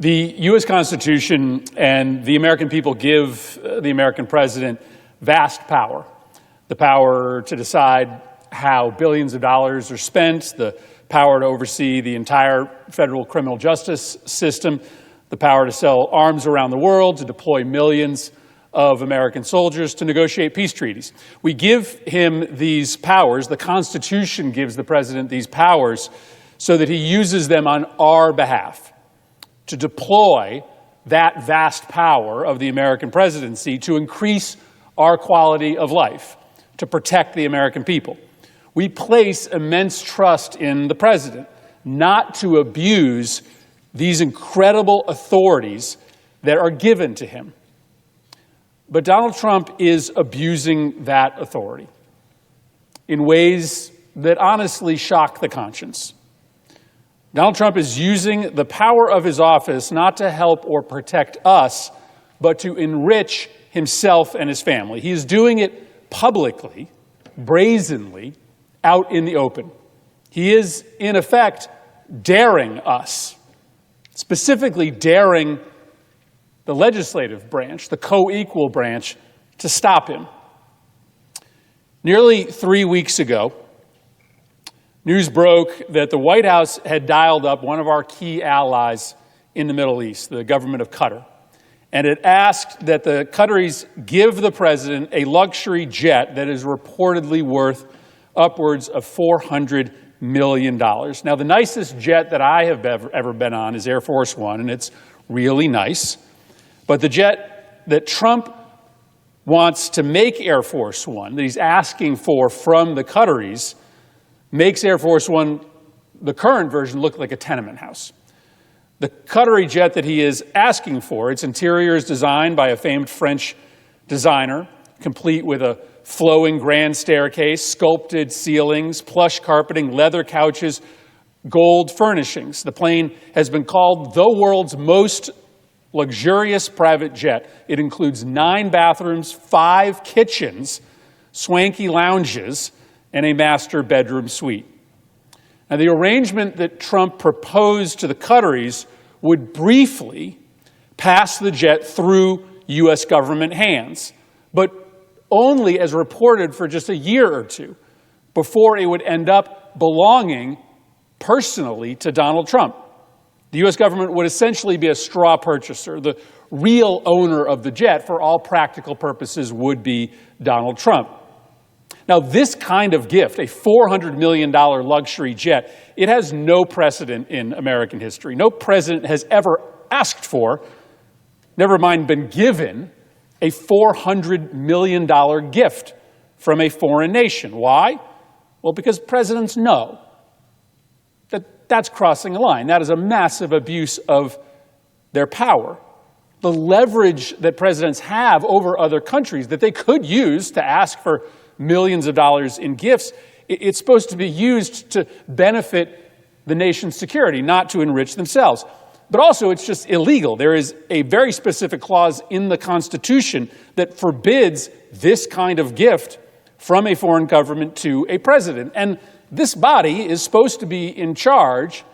The U.S. Constitution and the American people give the American president vast power. The power to decide how billions of dollars are spent, the power to oversee the entire federal criminal justice system, the power to sell arms around the world, to deploy millions of American soldiers, to negotiate peace treaties. We give him these powers, the Constitution gives the president these powers so that he uses them on our behalf to deploy that vast power of the American presidency to increase our quality of life, to protect the American people. We place immense trust in the president not to abuse these incredible authorities that are given to him. But Donald Trump is abusing that authority in ways that honestly shock the conscience. Donald Trump is using the power of his office not to help or protect us, but to enrich himself and his family. He is doing it publicly, brazenly, out in the open. He is, in effect, daring us, specifically daring the legislative branch, the co-equal branch, to stop him. Nearly 3 weeks ago, news broke that the White House had dialed up one of our key allies in the Middle East, the government of Qatar, and it asked that the Qataris give the president a luxury jet that is reportedly worth upwards of $400 million. Now, the nicest jet that I have ever been on is Air Force One, and it's really nice. But the jet that Trump wants to make Air Force One, that he's asking for from the Qataris, makes Air Force One, the current version, look like a tenement house. The Qatari jet that he is asking for, its interior is designed by a famed French designer, complete with a flowing grand staircase, sculpted ceilings, plush carpeting, leather couches, gold furnishings. The plane has been called the world's most luxurious private jet. It includes 9 bathrooms, 5 kitchens, swanky lounges, and a master bedroom suite. Now, the arrangement that Trump proposed to the Qataris would briefly pass the jet through U.S. government hands, but only as reported for just a year or two before it would end up belonging personally to Donald Trump. The U.S. government would essentially be a straw purchaser. The real owner of the jet, for all practical purposes, would be Donald Trump. Now, this kind of gift, a $400 million luxury jet, it has no precedent in American history. No president has ever asked for, never mind been given, a $400 million gift from a foreign nation. Why? Well, because presidents know that that's crossing a line. That is a massive abuse of their power. The leverage that presidents have over other countries that they could use to ask for millions of dollars in gifts, it's supposed to be used to benefit the nation's security, not to enrich themselves. But also, it's just illegal. There is a very specific clause in the Constitution that forbids this kind of gift from a foreign government to a president. And this body is supposed to be in charge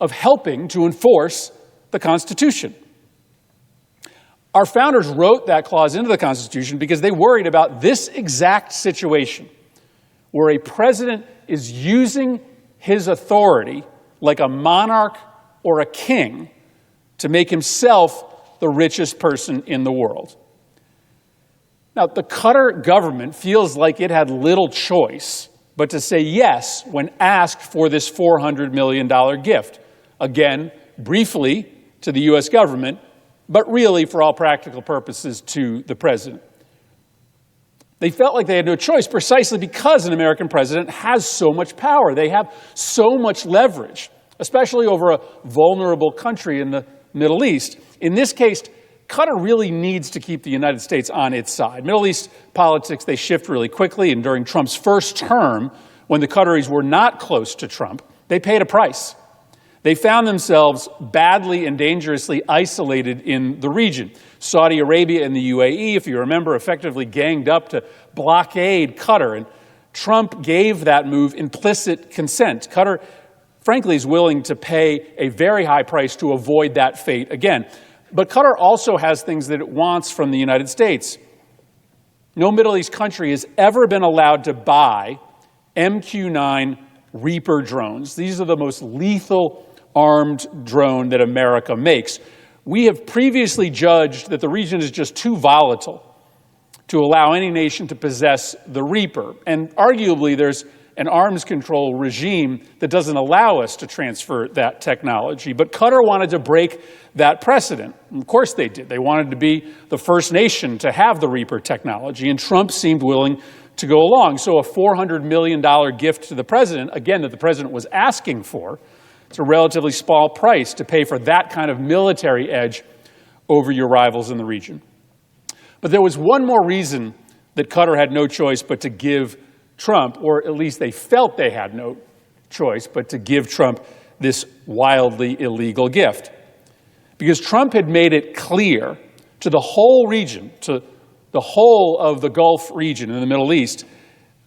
of helping to enforce the Constitution. Our founders wrote that clause into the Constitution because they worried about this exact situation, where a president is using his authority like a monarch or a king to make himself the richest person in the world. Now, the Qatar government feels like it had little choice but to say yes when asked for this $400 million gift. Again, briefly to the U.S. government, but really, for all practical purposes, to the president. They felt like they had no choice precisely because an American president has so much power. They have so much leverage, especially over a vulnerable country in the Middle East. In this case, Qatar really needs to keep the United States on its side. Middle East politics, they shift really quickly, and during Trump's first term, when the Qataris were not close to Trump, they paid a price. They found themselves badly and dangerously isolated in the region. Saudi Arabia and the UAE, if you remember, effectively ganged up to blockade Qatar, and Trump gave that move implicit consent. Qatar frankly, is willing to pay a very high price to avoid that fate again. But Qatar also has things that it wants from the United States. No Middle East country has ever been allowed to buy MQ-9 Reaper drones. These are the most lethal armed drone that America makes. We have previously judged that the region is just too volatile to allow any nation to possess the Reaper. And arguably, there's an arms control regime that doesn't allow us to transfer that technology. But Qatar wanted to break that precedent. And of course they did. They wanted to be the first nation to have the Reaper technology, and Trump seemed willing to go along. So a $400 million gift to the president, again, that the president was asking for, it's a relatively small price to pay for that kind of military edge over your rivals in the region. But there was one more reason that Qatar had no choice but to give Trump, or at least they felt they had no choice but to give Trump this wildly illegal gift. Because Trump had made it clear to the whole region, to the whole of the Gulf region in the Middle East,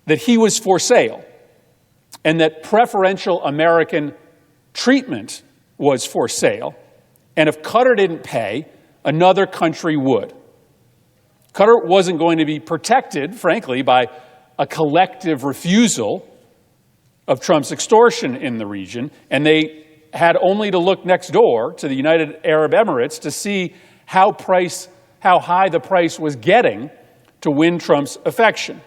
that he was for sale and that preferential American treatment was for sale. And if Qatar didn't pay, another country would. Qatar wasn't going to be protected, frankly, by a collective refusal of Trump's extortion in the region, and they had only to look next door to the United Arab Emirates to see how high the price was getting to win Trump's affection.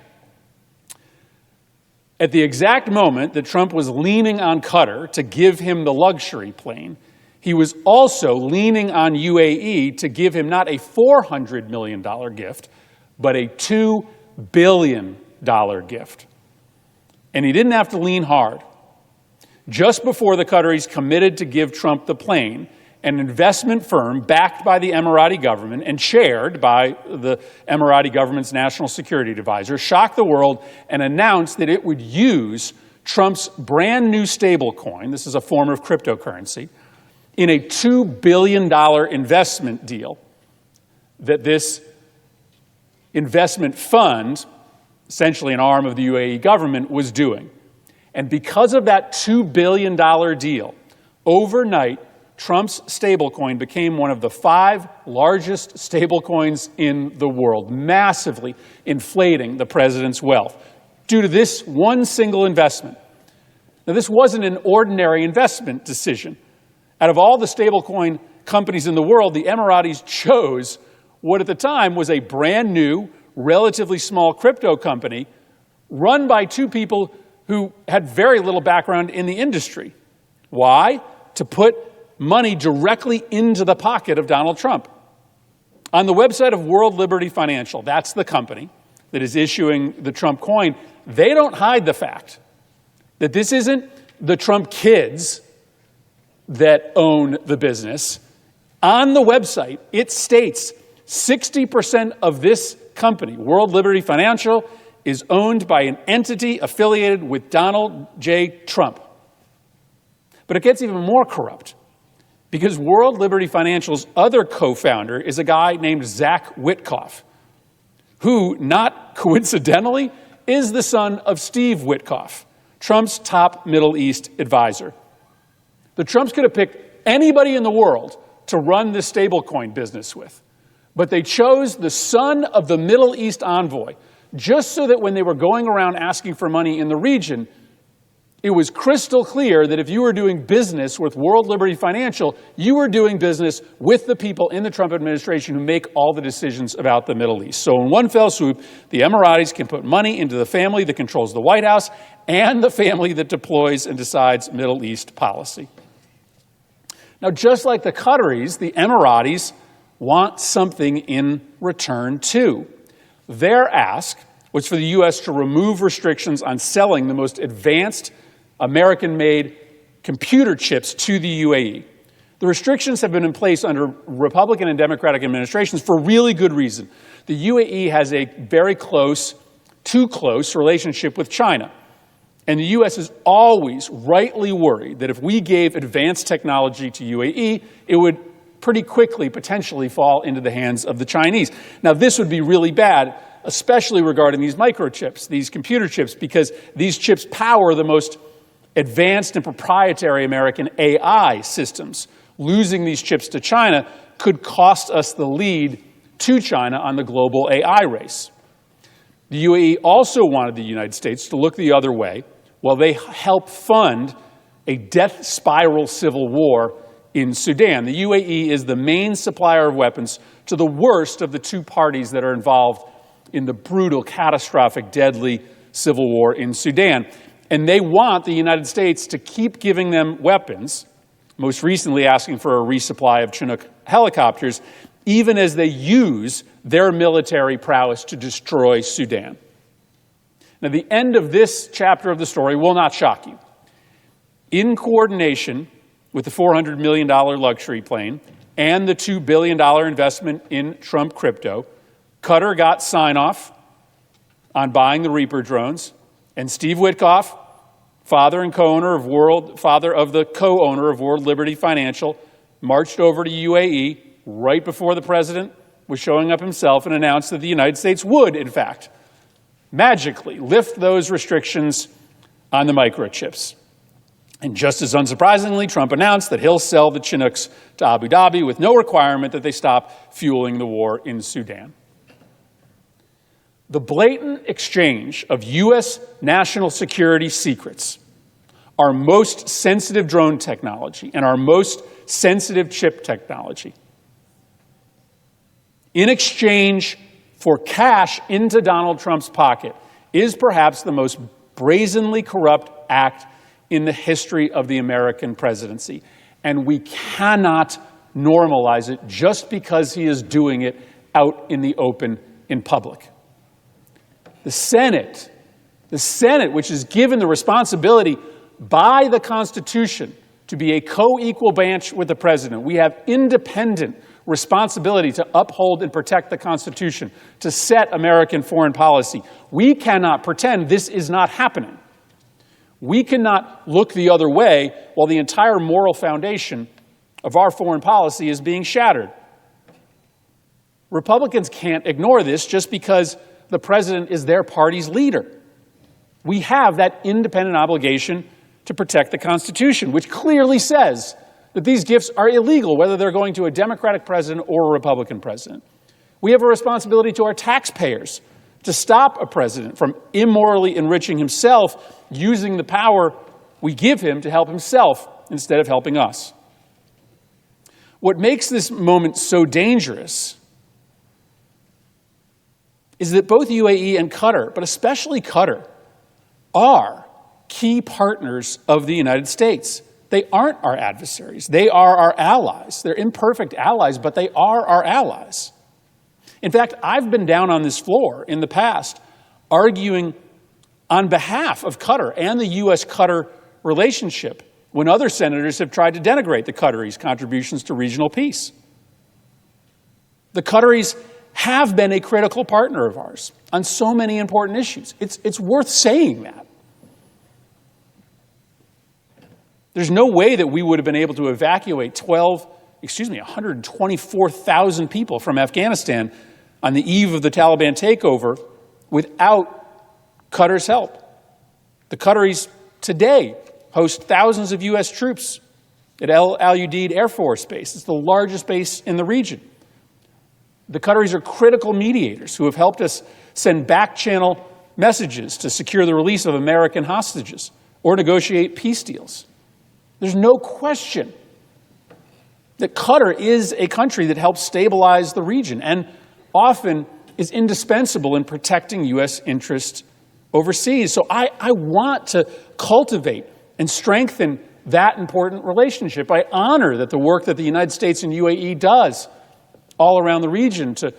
At the exact moment that Trump was leaning on Qatar to give him the luxury plane, he was also leaning on UAE to give him not a $400 million gift, but a $2 billion gift. And he didn't have to lean hard. Just before the Qataris committed to give Trump the plane, an investment firm backed by the Emirati government and chaired by the Emirati government's national security advisor shocked the world and announced that it would use Trump's brand new stablecoin, this is a form of cryptocurrency, in a $2 billion investment deal that this investment fund, essentially an arm of the UAE government, was doing. And because of that $2 billion deal, overnight, Trump's stablecoin became one of the 5 largest stablecoins in the world, massively inflating the president's wealth due to this one single investment. Now, this wasn't an ordinary investment decision. Out of all the stablecoin companies in the world, the Emiratis chose what at the time was a brand new, relatively small crypto company run by 2 people who had very little background in the industry. Why? To put money directly into the pocket of Donald Trump. On the website of World Liberty Financial, that's the company that is issuing the Trump coin, they don't hide the fact that this isn't the Trump kids that own the business. On the website, it states 60% of this company, World Liberty Financial, is owned by an entity affiliated with Donald J. Trump. But it gets even more corrupt, because World Liberty Financial's other co-founder is a guy named Zach Witkoff, who, not coincidentally, is the son of Steve Witkoff, Trump's top Middle East advisor. The Trumps could have picked anybody in the world to run this stablecoin business with, but they chose the son of the Middle East envoy, just so that when they were going around asking for money in the region, it was crystal clear that if you were doing business with World Liberty Financial, you were doing business with the people in the Trump administration who make all the decisions about the Middle East. So in one fell swoop, the Emiratis can put money into the family that controls the White House and the family that deploys and decides Middle East policy. Now, just like the Qataris, the Emiratis want something in return too. Their ask was for the U.S. to remove restrictions on selling the most advanced American-made computer chips to the UAE. The restrictions have been in place under Republican and Democratic administrations for really good reason. The UAE has a very close, too close relationship with China. And the U.S. is always rightly worried that if we gave advanced technology to UAE, it would pretty quickly potentially fall into the hands of the Chinese. Now, this would be really bad, especially regarding these microchips, these computer chips, because these chips power the most advanced and proprietary American AI systems. Losing these chips to China could cost us the lead to China on the global AI race. The UAE also wanted the United States to look the other way while they help fund a death spiral civil war in Sudan. The UAE is the main supplier of weapons to the worst of the two parties that are involved in the brutal, catastrophic, deadly civil war in Sudan. And they want the United States to keep giving them weapons, most recently asking for a resupply of Chinook helicopters, even as they use their military prowess to destroy Sudan. Now, the end of this chapter of the story will not shock you. In coordination with the $400 million luxury plane and the $2 billion investment in Trump crypto, Qatar got sign-off on buying the Reaper drones, and Steve Witkoff, father of the co-owner of World Liberty Financial, marched over to UAE right before the president was showing up himself and announced that the United States would, in fact, magically lift those restrictions on the microchips. And just as unsurprisingly, Trump announced that he'll sell the Chinooks to Abu Dhabi with no requirement that they stop fueling the war in Sudan. The blatant exchange of U.S. national security secrets, our most sensitive drone technology and our most sensitive chip technology, in exchange for cash into Donald Trump's pocket, is perhaps the most brazenly corrupt act in the history of the American presidency. And we cannot normalize it just because he is doing it out in the open in public. The Senate, which is given the responsibility by the Constitution to be a co-equal branch with the president, we have independent responsibility to uphold and protect the Constitution, to set American foreign policy. We cannot pretend this is not happening. We cannot look the other way while the entire moral foundation of our foreign policy is being shattered. Republicans can't ignore this just because the president is their party's leader. We have that independent obligation to protect the Constitution, which clearly says that these gifts are illegal, whether they're going to a Democratic president or a Republican president. We have a responsibility to our taxpayers to stop a president from immorally enriching himself, using the power we give him to help himself instead of helping us. What makes this moment so dangerous is that both UAE and Qatar, but especially Qatar, are key partners of the United States. They aren't our adversaries. They are our allies. They're imperfect allies, but they are our allies. In fact, I've been down on this floor in the past arguing on behalf of Qatar and the U.S.-Qatar relationship when other senators have tried to denigrate the Qataris' contributions to regional peace. The Qataris have been a critical partner of ours on so many important issues. It's worth saying that. There's no way that we would have been able to evacuate 124,000 people from Afghanistan on the eve of the Taliban takeover without Qatar's help. The Qataris today host thousands of U.S. troops at Al Udeid Air Force Base. It's the largest base in the region. The Qataris are critical mediators who have helped us send back-channel messages to secure the release of American hostages or negotiate peace deals. There's no question that Qatar is a country that helps stabilize the region and often is indispensable in protecting U.S. interests overseas. So I want to cultivate and strengthen that important relationship. I honor that the work that the United States and UAE does all around the region to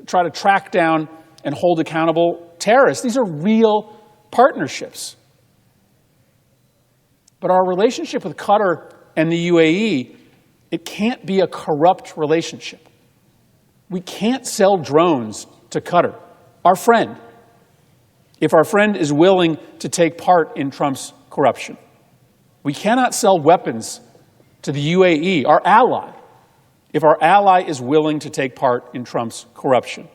try to track down and hold accountable terrorists. These are real partnerships. But our relationship with Qatar and the UAE, it can't be a corrupt relationship. We can't sell drones to Qatar, our friend, if our friend is willing to take part in Trump's corruption. We cannot sell weapons to the UAE, our ally, if our ally is willing to take part in Trump's corruption.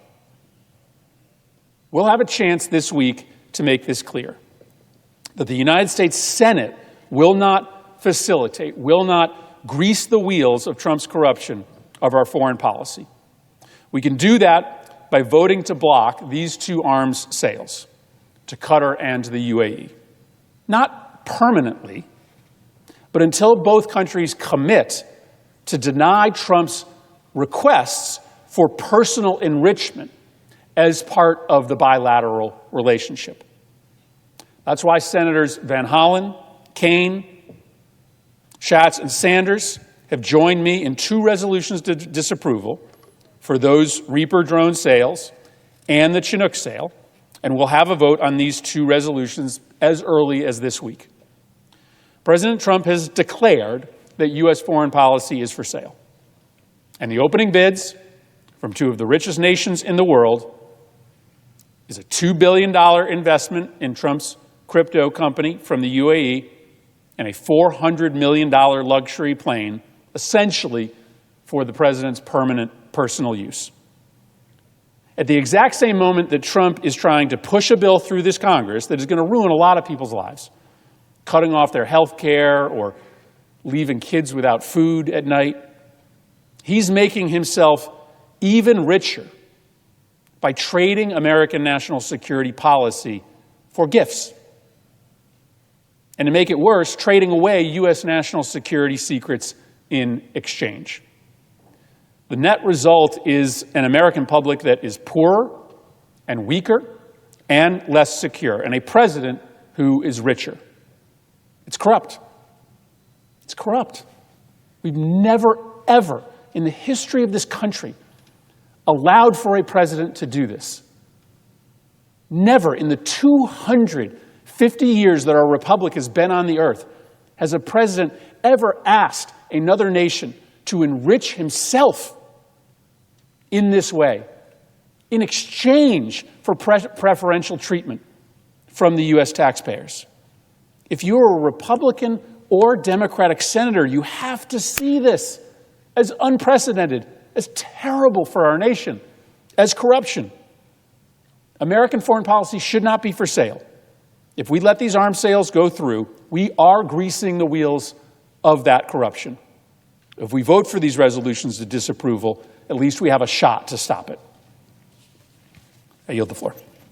We'll have a chance this week to make this clear, that the United States Senate will not facilitate, will not grease the wheels of Trump's corruption of our foreign policy. We can do that by voting to block these two arms sales, to Qatar and to the UAE. Not permanently, but until both countries commit to deny Trump's requests for personal enrichment as part of the bilateral relationship. That's why Senators Van Hollen, Kaine, Schatz, and Sanders have joined me in two resolutions to disapproval for those Reaper drone sales and the Chinook sale, and we'll have a vote on these two resolutions as early as this week. President Trump has declared that U.S. foreign policy is for sale. And the opening bids from two of the richest nations in the world is a $2 billion investment in Trump's crypto company from the UAE and a $400 million luxury plane, essentially for the president's permanent personal use. At the exact same moment that Trump is trying to push a bill through this Congress that is going to ruin a lot of people's lives, cutting off their health care or leaving kids without food at night, he's making himself even richer by trading American national security policy for gifts. And to make it worse, trading away U.S. national security secrets in exchange. The net result is an American public that is poorer and weaker and less secure, and a president who is richer. It's corrupt. It's corrupt. We've never, ever in the history of this country allowed for a president to do this. Never in the 250 years that our republic has been on the earth has a president ever asked another nation to enrich himself in this way in exchange for preferential treatment from the U.S. taxpayers. If you're a Republican or Democratic senator, you have to see this as unprecedented, as terrible for our nation, as corruption. American foreign policy should not be for sale. If we let these arms sales go through, we are greasing the wheels of that corruption. If we vote for these resolutions of disapproval, at least we have a shot to stop it. I yield the floor.